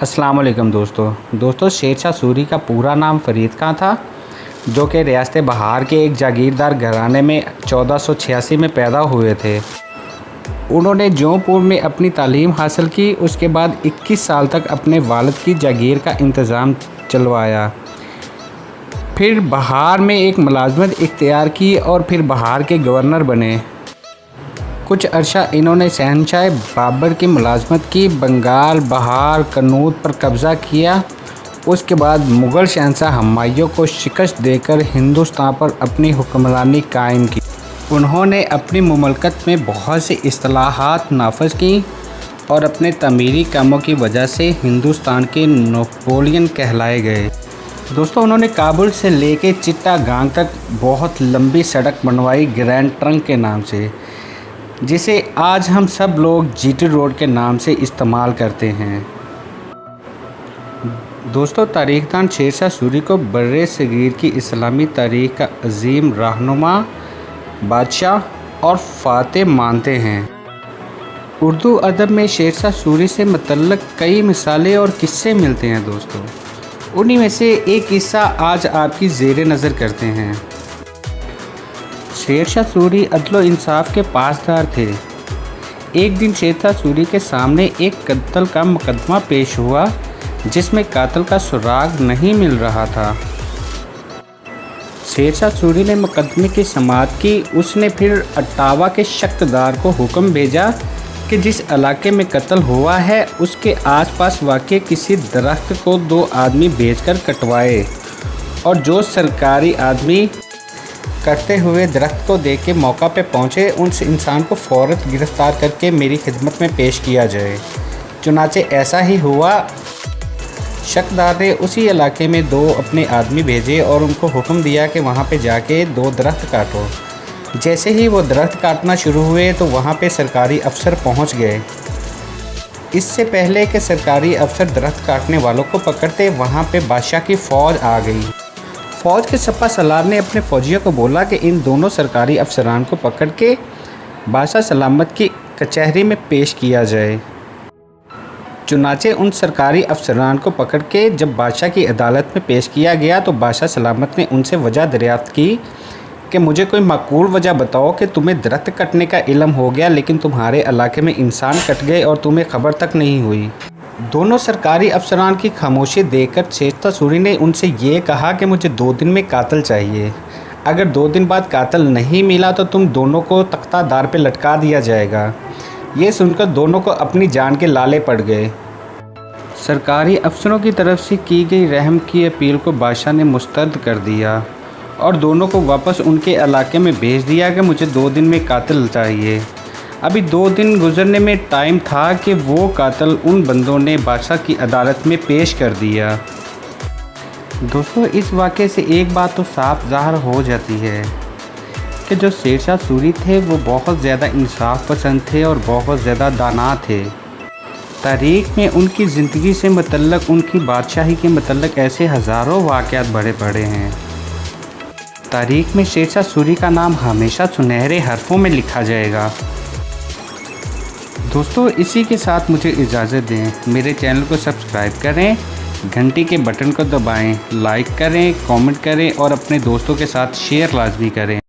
अस्सलाम वालेकुम दोस्तों शेर शाह सूरी का पूरा नाम फरीद खां था, जो कि रियासत बहार के एक जागीरदार घराने में 1486 में पैदा हुए थे। उन्होंने जौनपुर में अपनी तालीम हासिल की। उसके बाद 21 साल तक अपने वालिद की जागीर का इंतज़ाम चलवाया। फिर बहार में एक मुलाजमत इख्तियार की और फिर बहार के गवर्नर बने। कुछ अरसा इन्होंने शहनशाह बाबर की मुलाजमत की, बंगाल, बहार, कन्नौज पर कब्ज़ा किया। उसके बाद मुग़ल शहनशाह हुमायूं को शिकस्त देकर हिंदुस्तान पर अपनी हुक्मरानी कायम की। उन्होंने अपनी मुमलकत में बहुत सी इस्लाहात नाफज की और अपने तमीरी कामों की वजह से हिंदुस्तान के नेपोलियन कहलाए गए। दोस्तों, उन्होंने काबुल से लेकर चिट्टागांग तक बहुत लंबी सड़क बनवाई ग्रैंड ट्रंक के नाम से, जिसे आज हम सब लोग जीटी रोड के नाम से इस्तेमाल करते हैं। दोस्तों, तारीख़दान शेर शाह सूरी को बर्रे सगीर की इस्लामी तारीख़ का अजीम रहनुमा, बादशाह और फ़ातिह मानते हैं। उर्दू अदब में शेर शाह सूरी से मुतल्लक़ कई मिसालें और किस्से मिलते हैं। दोस्तों, उन्हीं में से एक किस्सा आज आपकी ज़ेरे नज़र करते हैं। शेर शाह सूरी अदल इंसाफ के पासदार थे। एक दिन शेर शाह सूरी के सामने एक कत्ल का मुकदमा पेश हुआ, जिसमें कातिल का सुराग नहीं मिल रहा था। शेर शाह सूरी ने मुकदमे की समाअत की। उसने फिर अट्टावा के शक्कदार को हुक्म भेजा कि जिस इलाके में कत्ल हुआ है उसके आसपास वाक़े किसी दरख्त को 2 आदमी भेजकर कटवाए, और जो सरकारी आदमी कटते हुए दरख्त को देख के मौका पे पहुँचे, उस इंसान को फ़ौरन गिरफ़्तार करके मेरी खिदमत में पेश किया जाए। चुनाचे ऐसा ही हुआ। शक्कदार ने उसी इलाके में 2 अपने आदमी भेजे और उनको हुक्म दिया कि वहाँ पे जाके 2 दरख्त काटो। जैसे ही वो दरख्त काटना शुरू हुए तो वहाँ पे सरकारी अफसर पहुँच गए। इससे पहले कि सरकारी अफसर दरख्त काटने वालों को पकड़ते, वहाँ पे बादशाह की फ़ौज आ गई। फ़ौज के सपा सलार ने अपने फ़ौजियों को बोला कि इन दोनों सरकारी अफसरान को पकड़ के बादशाह सलामत की कचहरी में पेश किया जाए। चुनाचे उन सरकारी अफसरान को पकड़ के जब बादशाह की अदालत में पेश किया गया तो बादशाह सलामत ने उनसे वजह दरियाफ्त की कि मुझे कोई माकूल वजह बताओ कि तुम्हें दरख्त कटने का इल्म हो गया, लेकिन तुम्हारे इलाके में इंसान कट गए और तुम्हें खबर तक नहीं हुई। दोनों सरकारी अफसरान की खामोशी देखकर शेर शाह सूरी ने उनसे ये कहा कि मुझे 2 दिन में कातिल चाहिए। अगर 2 दिन बाद कातिल नहीं मिला तो तुम दोनों को तख्तादार पे लटका दिया जाएगा। ये सुनकर दोनों को अपनी जान के लाले पड़ गए। सरकारी अफसरों की तरफ से की गई रहम की अपील को बादशाह ने मुस्तरद कर दिया और दोनों को वापस उनके इलाके में भेज दिया कि मुझे 2 दिन में कातिल चाहिए। अभी 2 दिन गुजरने में टाइम था कि वो कातिल उन बंदों ने बादशाह की अदालत में पेश कर दिया। दोस्तों, इस वाक़े से एक बात तो साफ ज़ाहिर हो जाती है कि जो शेर शाह सूरी थे वो बहुत ज़्यादा इंसाफ पसंद थे और बहुत ज़्यादा दाना थे। तारीख़ में उनकी ज़िंदगी से मुतल्लक़, उनकी बादशाही के मुतल्लक़ ऐसे हज़ारों वाक़यात बड़े बड़े हैं। तारीख़ में शेर शाह सूरी का नाम हमेशा सुनहरे हरफों में लिखा जाएगा। दोस्तों, इसी के साथ मुझे इजाज़त दें। मेरे चैनल को सब्सक्राइब करें, घंटी के बटन को दबाएं, लाइक करें, कमेंट करें और अपने दोस्तों के साथ शेयर लाजमी करें।